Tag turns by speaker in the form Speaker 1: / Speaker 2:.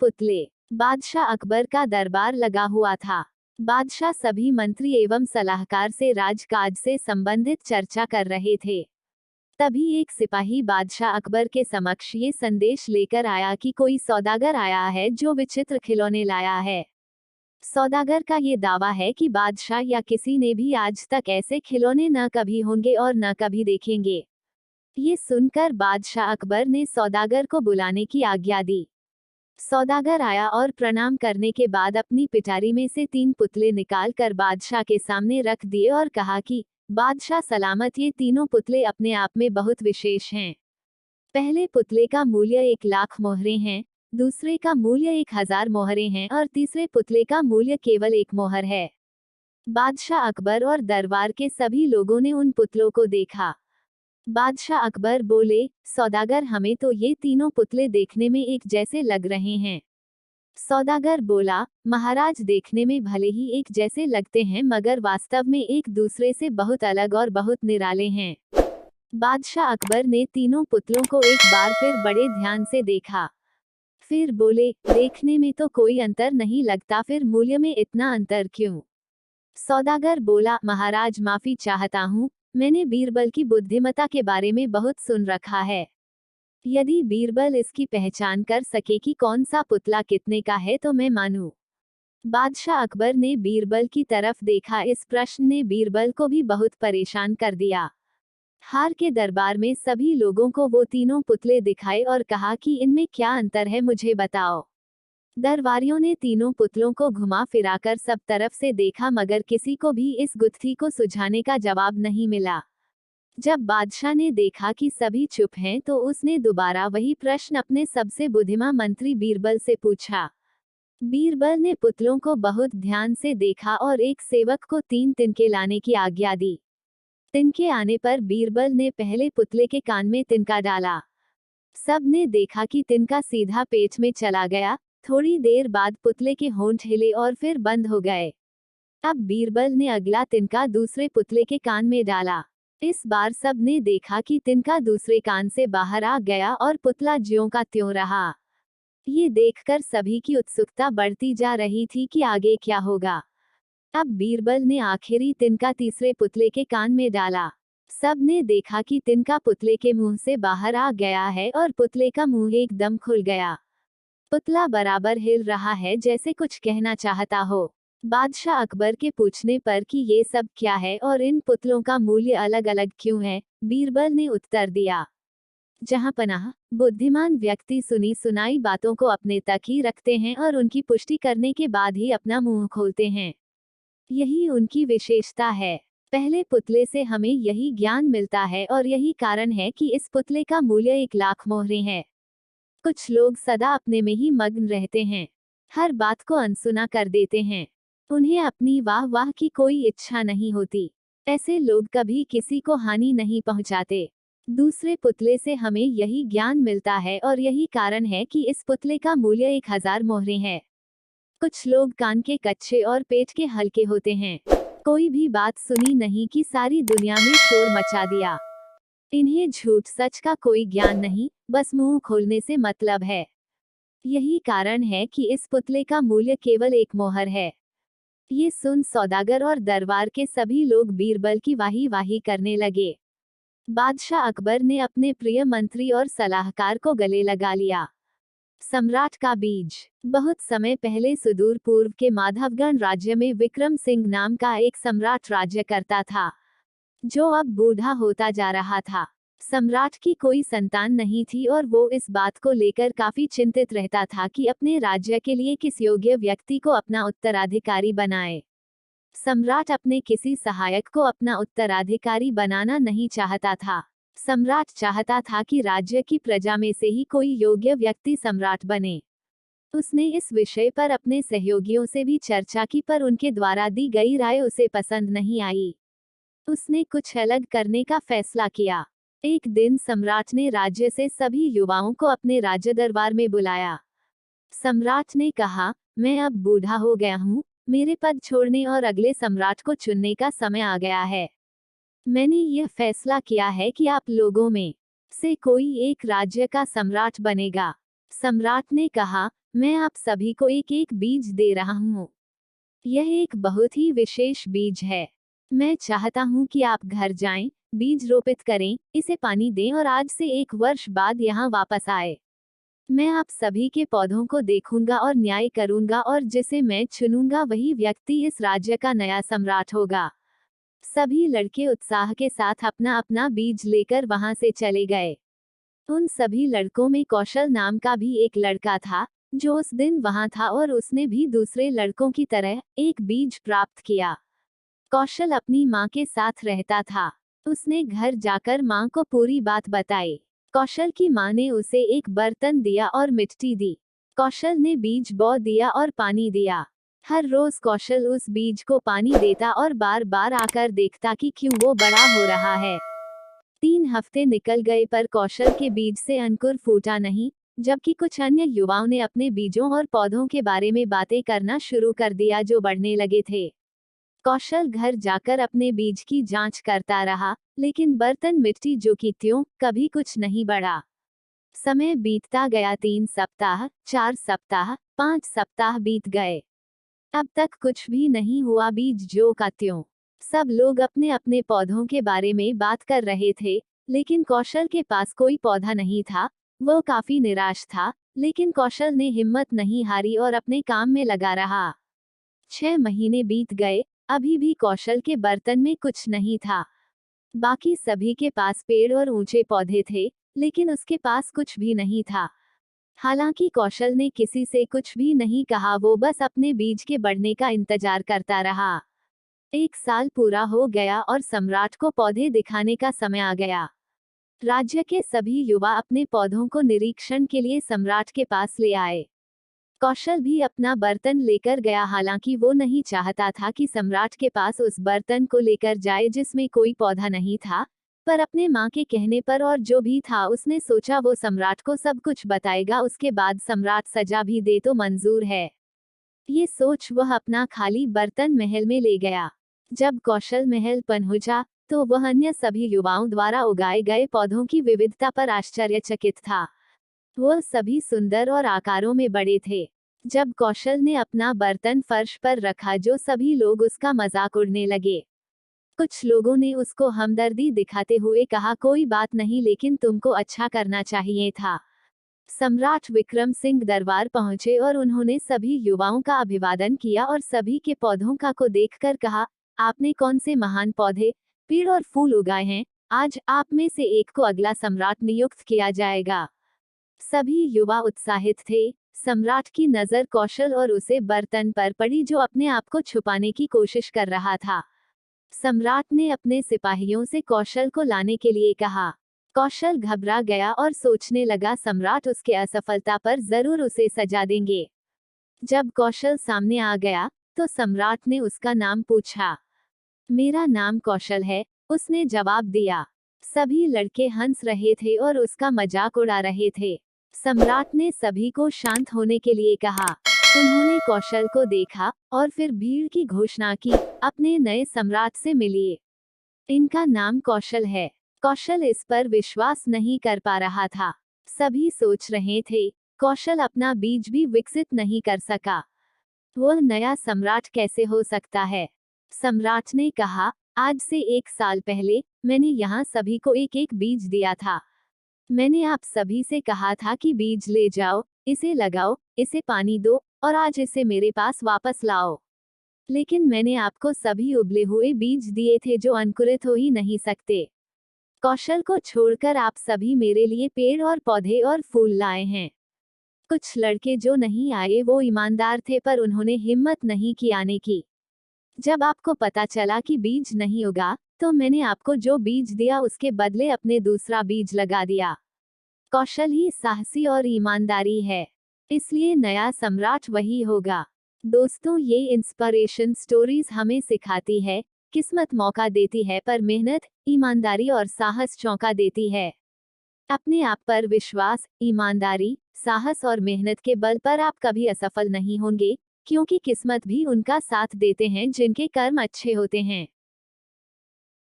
Speaker 1: पुतले। बादशाह अकबर का दरबार लगा हुआ था। बादशाह सभी मंत्री एवं सलाहकार से राजकाज से संबंधित चर्चा कर रहे थे। तभी एक सिपाही बादशाह अकबर के समक्ष ये संदेश लेकर आया कि कोई सौदागर आया है जो विचित्र खिलौने लाया है। सौदागर का ये दावा है कि बादशाह या किसी ने भी आज तक ऐसे खिलौने न कभी होंगे और न कभी देखेंगे। ये सुनकर बादशाह अकबर ने सौदागर को बुलाने की आज्ञा दी। सौदागर आया और प्रणाम करने के बाद अपनी पिटारी में से 3 पुतले निकाल कर बादशाह के सामने रख दिए और कहा कि बादशाह सलामत, ये तीनों पुतले अपने आप में बहुत विशेष हैं। पहले पुतले का मूल्य 1,00,000 मोहरें हैं, दूसरे का मूल्य 1,000 मोहरें हैं और तीसरे पुतले का मूल्य केवल 1 मोहर है। बादशाह अकबर और दरबार के सभी लोगों ने उन पुतलों को देखा। बादशाह अकबर बोले, सौदागर, हमें तो ये तीनों पुतले देखने में एक जैसे लग रहे हैं। सौदागर बोला, महाराज, देखने में भले ही एक जैसे लगते हैं मगर वास्तव में एक दूसरे से बहुत अलग और बहुत निराले हैं। बादशाह अकबर ने तीनों पुतलों को एक बार फिर बड़े ध्यान से देखा। फिर बोले, देखने में तो कोई अंतर नहीं लगता, फिर मूल्य में इतना अंतर क्यों? सौदागर बोला, महाराज, माफी चाहता हूँ, मैंने बीरबल की बुद्धिमत्ता के बारे में बहुत सुन रखा है। यदि बीरबल इसकी पहचान कर सके कि कौन सा पुतला कितने का है तो मैं मानूं। बादशाह अकबर ने बीरबल की तरफ देखा। इस प्रश्न ने बीरबल को भी बहुत परेशान कर दिया। हार के दरबार में सभी लोगों को वो तीनों पुतले दिखाए और कहा कि इनमें क्या अंतर है, मुझे बताओ। दरबारियों ने तीनों पुतलों को घुमा फिराकर सब तरफ से देखा मगर किसी को भी इस गुत्थी को सुझाने का जवाब नहीं मिला। जब बादशाह ने देखा कि सभी चुप हैं तो उसने दोबारा वही प्रश्न अपने सबसे बुद्धिमान मंत्री बीरबल से पूछा। बीरबल ने पुतलों को बहुत ध्यान से देखा और एक सेवक को 3 तिनके लाने की आज्ञा दी। तिनके आने पर बीरबल ने पहले पुतले के कान में तिनका डाला। सब ने देखा कि तिनका सीधा पेट में चला गया। थोड़ी देर बाद पुतले के होंठ हिले और फिर बंद हो गए। अब बीरबल ने अगला तिनका दूसरे पुतले के कान में डाला। इस बार सब ने देखा कि तिनका दूसरे कान से बाहर आ गया और पुतला ज्यों का त्यों रहा। ये देखकर सभी की उत्सुकता बढ़ती जा रही थी कि आगे क्या होगा। अब बीरबल ने आखिरी तिनका तीसरे पुतले के कान में डाला। सब ने देखा कि तिनका पुतले के मुंह से बाहर आ गया है और पुतले का मुंह एकदम खुल गया। पुतला बराबर हिल रहा है जैसे कुछ कहना चाहता हो। बादशाह अकबर के पूछने पर कि ये सब क्या है और इन पुतलों का मूल्य अलग अलग क्यों है, बीरबल ने उत्तर दिया, जहां पनाह बुद्धिमान व्यक्ति सुनी सुनाई बातों को अपने तक ही रखते हैं और उनकी पुष्टि करने के बाद ही अपना मुंह खोलते हैं। यही उनकी विशेषता है। पहले पुतले से हमें यही ज्ञान मिलता है और यही कारण है कि इस पुतले का मूल्य 1,00,000 मोहरें है। कुछ लोग सदा अपने में ही मग्न रहते हैं, हर बात को अनसुना कर देते हैं। उन्हें अपनी वाह वाह की कोई इच्छा नहीं होती। ऐसे लोग कभी किसी को हानि नहीं पहुंचाते। दूसरे पुतले से हमें यही ज्ञान मिलता है और यही कारण है कि इस पुतले का मूल्य 1,000 मोहरें है। कुछ लोग कान के कच्चे और पेट के हल्के होते हैं। कोई भी बात सुनी नहीं कि सारी दुनिया में शोर मचा दिया। इन्हें झूठ सच का कोई ज्ञान नहीं, बस मुंह खोलने से मतलब है। यही कारण है कि इस पुतले का मूल्य केवल 1 मोहर है। ये सुन सौदागर और दरबार के सभी लोग बीरबल की वाही वाही करने लगे। बादशाह अकबर ने अपने प्रिय मंत्री और सलाहकार को गले लगा लिया। सम्राट का बीज। बहुत समय पहले सुदूर पूर्व के माधवगढ़ राज्य में विक्रम सिंह नाम का एक सम्राट राज्य करता था, जो अब बूढ़ा होता जा रहा था। सम्राट की कोई संतान नहीं थी और वो इस बात को लेकर काफी चिंतित रहता था कि अपने राज्य के लिए किस योग्य व्यक्ति को अपना उत्तराधिकारी बनाए। सम्राट अपने किसी सहायक को अपना उत्तराधिकारी बनाना नहीं चाहता था। सम्राट चाहता था कि राज्य की प्रजा में से ही कोई योग्य व्यक्ति सम्राट बने। उसने इस विषय पर अपने सहयोगियों से भी चर्चा की पर उनके द्वारा दी गई राय उसे पसंद नहीं आई। उसने कुछ अलग करने का फैसला किया। एक दिन सम्राट ने राज्य से सभी युवाओं को अपने राज्य दरबार में बुलाया। सम्राट ने कहा, मैं अब बूढ़ा हो गया हूँ, मेरे पद छोड़ने और अगले सम्राट को चुनने का समय आ गया है। मैंने यह फैसला किया है कि आप लोगों में से कोई एक राज्य का सम्राट बनेगा। सम्राट ने कहा, मैं आप सभी को एक एक बीज दे रहा हूँ। यह एक बहुत ही विशेष बीज है। मैं चाहता हूँ कि आप घर जाएं, बीज रोपित करें, इसे पानी दें और आज से 1 वर्ष बाद यहाँ वापस आए। मैं आप सभी के पौधों को देखूंगा और न्याय करूंगा और जिसे मैं चुनूंगा वही व्यक्ति इस राज्य का नया सम्राट होगा। सभी लड़के उत्साह के साथ अपना अपना बीज लेकर वहां से चले गए। उन सभी लड़कों में कौशल नाम का भी एक लड़का था, जो उस दिन वहां था और उसने भी दूसरे लड़कों की तरह एक बीज प्राप्त किया। कौशल अपनी माँ के साथ रहता था। उसने घर जाकर माँ को पूरी बात बताई। कौशल की माँ ने उसे एक बर्तन दिया और मिट्टी दी। कौशल ने बीज बो दिया और पानी दिया। हर रोज कौशल उस बीज को पानी देता और बार बार आकर देखता कि क्यों वो बड़ा हो रहा है। 3 हफ्ते निकल गए पर कौशल के बीज से अंकुर फूटा नहीं, जबकि कुछ अन्य युवाओं ने अपने बीजों और पौधों के बारे में बातें करना शुरू कर दिया जो बढ़ने लगे थे। कौशल घर जाकर अपने बीज की जांच करता रहा, लेकिन बर्तन मिट्टी जो की त्यों कभी कुछ नहीं बढ़ा। समय बीतता गया। 3 सप्ताह, 4 सप्ताह, 5 सप्ताह बीत गए। अब तक कुछ भी नहीं हुआ। बीज जो का त्यों। सब लोग अपने अपने पौधों के बारे में बात कर रहे थे, लेकिन कौशल के पास कोई पौधा नहीं था। वो काफी निराश था, लेकिन कौशल ने हिम्मत नहीं हारी और अपने काम में लगा रहा। 6 महीने बीत गए, अभी भी कौशल के बर्तन में कुछ नहीं था। बाकी सभी के पास पेड़ और ऊंचे पौधे थे, लेकिन उसके पास कुछ भी नहीं था। हालांकि कौशल ने किसी से कुछ भी नहीं कहा, वो बस अपने बीज के बढ़ने का इंतजार करता रहा। 1 साल पूरा हो गया और सम्राट को पौधे दिखाने का समय आ गया। राज्य के सभी युवा अपने पौधों को निरीक्षण के लिए सम्राट के पास ले आए। कौशल भी अपना बर्तन लेकर गया, हालांकि वो नहीं चाहता था कि सम्राट के पास उस बर्तन को लेकर जाए जिसमें कोई पौधा नहीं था, पर अपने माँ के कहने पर और जो भी था उसने सोचा वो सम्राट को सब कुछ बताएगा, उसके बाद सम्राट सजा भी दे तो मंजूर है। ये सोच वह अपना खाली बर्तन महल में ले गया। जब कौशल महल पहुंचा तो वह अन्य सभी युवाओं द्वारा उगाए गए पौधों की विविधता पर आश्चर्यचकित था। वह सभी सुंदर और आकारों में बड़े थे। जब कौशल ने अपना बर्तन फर्श पर रखा जो सभी लोग उसका मजाक उड़ने लगे। कुछ लोगों ने उसको हमदर्दी दिखाते हुए कहा, कोई बात नहीं, लेकिन तुमको अच्छा करना चाहिए था। सम्राट विक्रम सिंह दरबार पहुंचे और उन्होंने सभी युवाओं का अभिवादन किया और सभी के पौधों का को देखकर कहा, आपने कौन से महान पौधे, पेड़ और फूल उगाए हैं। आज आप में से एक को अगला सम्राट नियुक्त किया जाएगा। सभी युवा उत्साहित थे। सम्राट की नजर कौशल और उसे बर्तन पर पड़ी जो अपने आप को छुपाने की कोशिश कर रहा था। सम्राट ने अपने सिपाहियों से कौशल को लाने के लिए कहा। कौशल घबरा गया और सोचने लगा सम्राट उसके असफलता पर जरूर उसे सजा देंगे। जब कौशल सामने आ गया तो सम्राट ने उसका नाम पूछा। मेरा नाम कौशल है, उसने जवाब दिया। सभी लड़के हंस रहे थे और उसका मजाक उड़ा रहे थे। सम्राट ने सभी को शांत होने के लिए कहा। उन्होंने कौशल को देखा और फिर भीड़ की घोषणा की, अपने नए सम्राट से मिलिए। इनका नाम कौशल है। कौशल इस पर विश्वास नहीं कर पा रहा था। सभी सोच रहे थे, कौशल अपना बीज भी विकसित नहीं कर सका। वह नया सम्राट कैसे हो सकता है? सम्राट ने कहा, आज से 1 साल पहले मैंने यहाँ सभी को एक एक बीज दिया था। मैंने आप सभी से कहा था कि बीज ले जाओ, इसे लगाओ, इसे पानी दो और आज इसे मेरे पास वापस लाओ। लेकिन मैंने आपको सभी उबले हुए बीज दिए थे जो अंकुरित हो ही नहीं सकते। कौशल को छोड़कर आप सभी मेरे लिए पेड़ और पौधे और फूल लाए हैं। कुछ लड़के जो नहीं आए वो ईमानदार थे, पर उन्होंने हिम्मत नहीं की आने की। जब आपको पता चला कि बीज नहीं उगा, तो मैंने आपको जो बीज दिया उसके बदले अपने दूसरा बीज लगा दिया। कौशल ही साहसी और ईमानदारी है, इसलिए नया सम्राट वही होगा। दोस्तों, ये इंस्पिरेशन स्टोरीज हमें सिखाती है, किस्मत मौका देती है पर मेहनत, ईमानदारी और साहस चौंका देती है। अपने आप पर विश्वास, ईमानदारी, साहस और मेहनत के बल पर आप कभी असफल नहीं होंगे, क्योंकि किस्मत भी उनका साथ देते हैं जिनके कर्म अच्छे होते हैं।